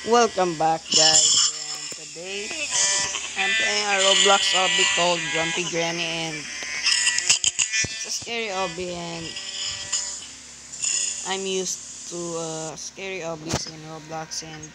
Welcome back, guys. And today I'm playing a Roblox obby called Grumpy Granny, and it's a scary obby. And I'm used to scary obbies in Roblox, and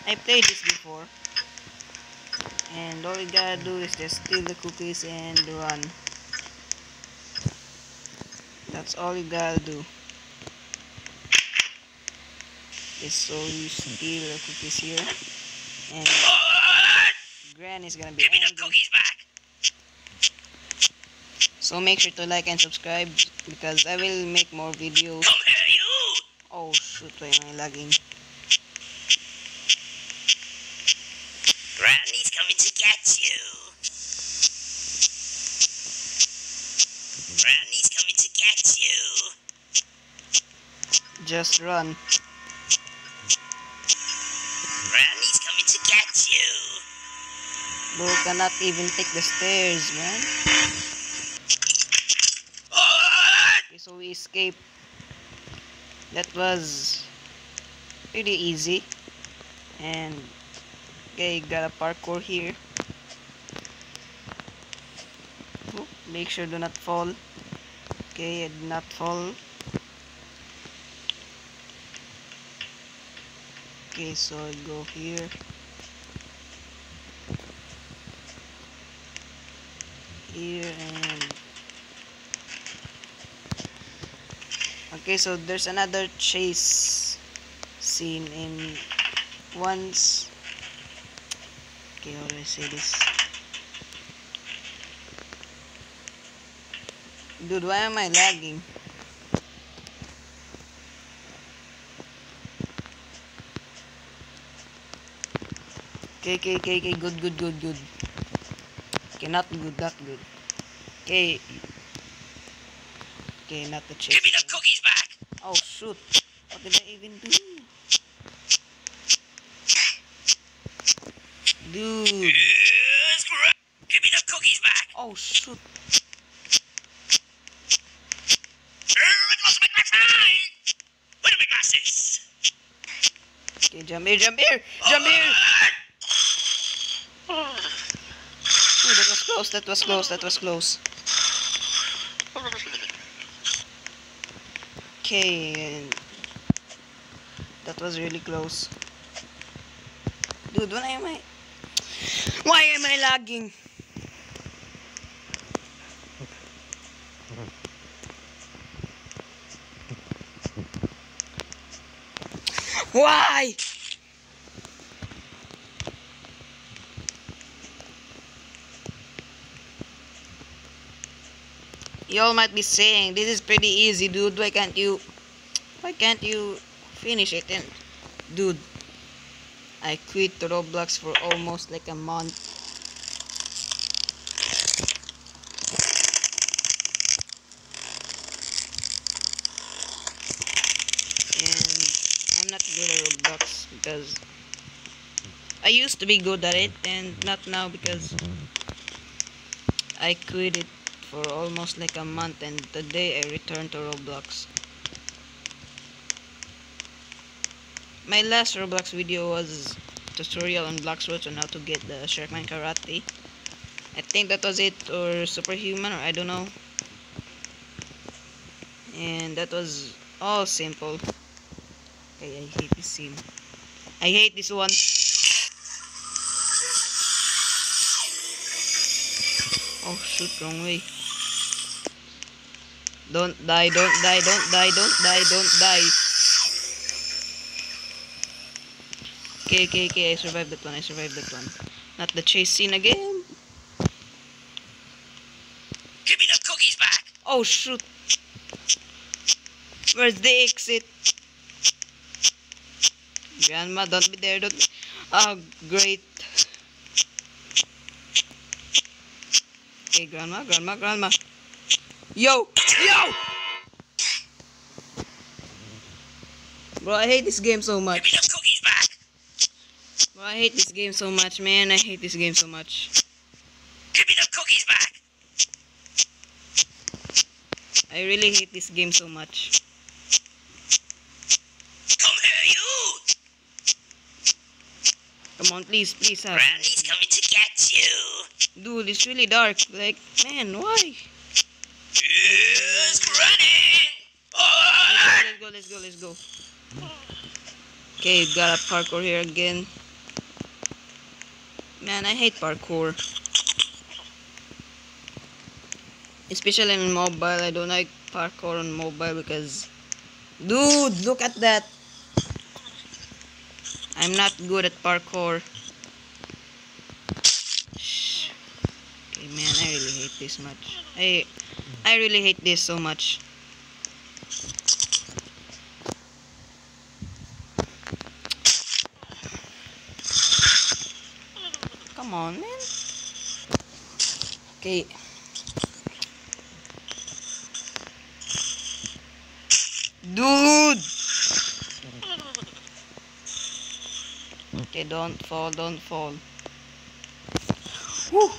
I played this before. And all you gotta do is just steal the cookies and run. That's all you gotta do. Is so you steal the cookies here, and Granny's gonna be angry. Cookies back. So make sure to like and subscribe because I will make more videos. Come here, you! Oh shoot, why am I lagging? Granny's coming to get you. Granny's coming to get you. Just run. Granny's coming to get you. Bro cannot even take the stairs, man. Okay, so we escaped. That was pretty easy. And okay, got a parkour here. Oh, make sure do not fall. Okay, I did not fall. Okay, so I go here. Here and okay, so there's another chase scene in once. Okay, how do I say this? Dude, why am I lagging? Okay, good. Okay, not good. Okay. Okay, not the chase. Give me the cookies back. Oh shoot. What did I even do? Dude. Yes, give me the cookies back. Oh shoot. I lost my glasses. Where are my glasses? Okay, jump here. Ooh, that was close. Okay, and that was really close. Dude, why am I lagging? Why? Y'all might be saying this is pretty easy, dude. Why can't you finish it? And dude, I quit Roblox for almost like a month. And I'm not good at Roblox because I used to be good at it and not now because I quit it for almost like a month, and today I returned to Roblox. My last Roblox video was tutorial on Bloxroads on how to get the Sharkman Karate. I think that was it, or Superhuman, or I don't know. And that was all simple. Okay, I hate this scene. I hate this one. Oh shoot, wrong way. Don't die. Okay, I survived that one. Not the chase scene again. Give me the cookies back. Oh shoot. Where's the exit? Grandma, don't be there, don't. Oh, great. Okay, grandma. Yo! Bro, I hate this game so Give me much. the cookies back. Bro, I hate this game so much, man. I hate this game so much. Give me the cookies back. I really hate this game so much. Come here, you. Come on, please, please, Granny's coming to get you. Dude, it's really dark. Like, man, why? Here's Granny. Let's go, let's go. Okay, got a parkour here again. Man, I hate parkour. Especially in mobile. I don't like parkour on mobile because... Dude, look at that. I'm not good at parkour. Shh. Okay, man, I really hate this much. I really hate this so much. Come on, man. Okay. Dude! Okay, don't fall, don't fall. Woo!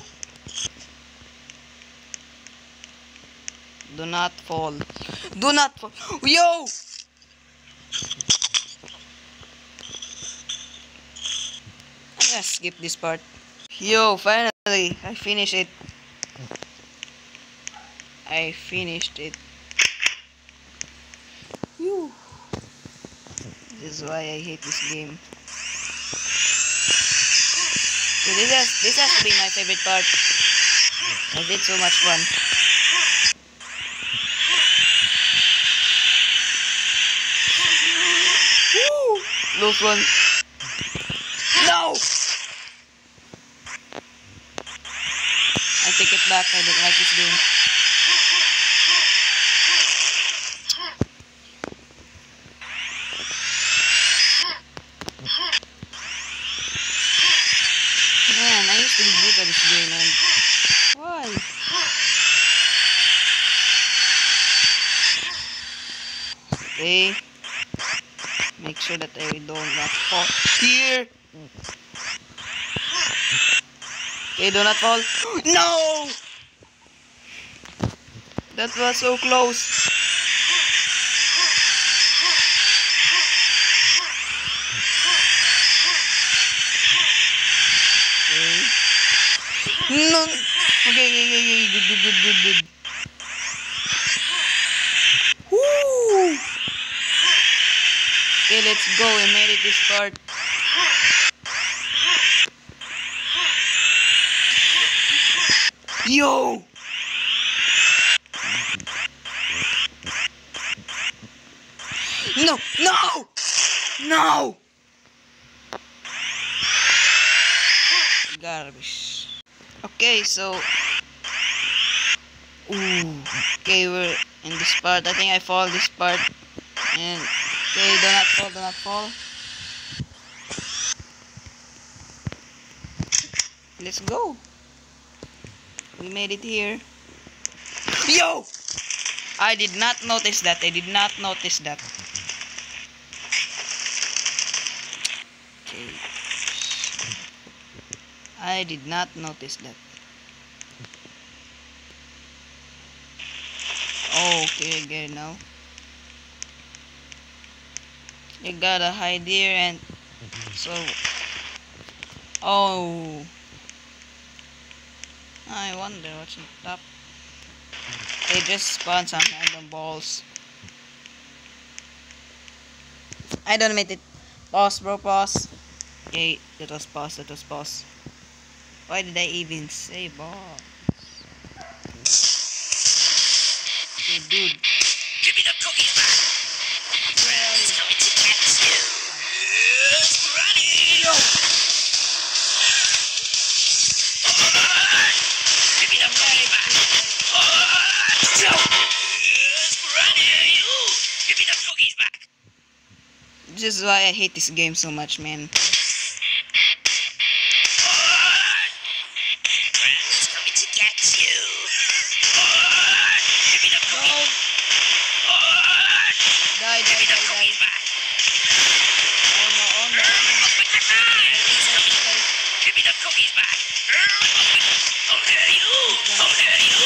Do not fall. Do not fall. Yo! I'm gonna skip this part. Yo, finally, I finished it. I finished it. Whew. This is why I hate this game. So this has to be my favorite part. I did so much fun. Woo! Close one. No! I take it back. I don't like this game. Man, I used to be good at this game and why? Okay. Make sure that I don't not fall here. Okay, do not fall. No! That was so close. Okay. No. Okay, good. Woo! Okay, let's go. We made it this part. Yo! No! Garbage. Okay, so... Ooh. Okay, we're in this part. I think I fall this part. And... Okay, do not fall. Let's go. We made it here. Yo! I did not notice that. Okay. I did not notice that. Oh, okay, I get it now. You gotta hide here and so. Oh, I wonder what's on top. They just spawn some random balls. I don't admit it. Pause, bro, pause. Okay, that was pause. Why did I even say boss? Okay, dude. Give me the cookies back. Granny's coming to get you. Here's Granny. Yo! Give me the cookies back. Here's Granny. Give me the cookies back. This is why I hate this game so much, man. Granny's coming to get you. Give me the cookies. Die. Give me the cookies back. Oh no. Granny's coming. Give me the cookies back. How dare you? Granny's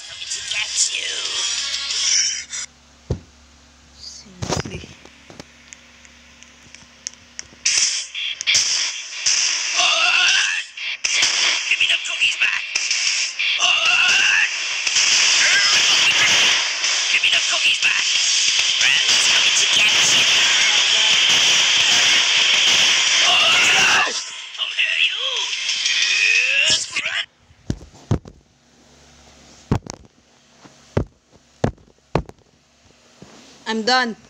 coming to get you. Seriously. the cookies back. Give me the cookies back. Well, let's go get your catch. Oh, here you. Run. I'm done.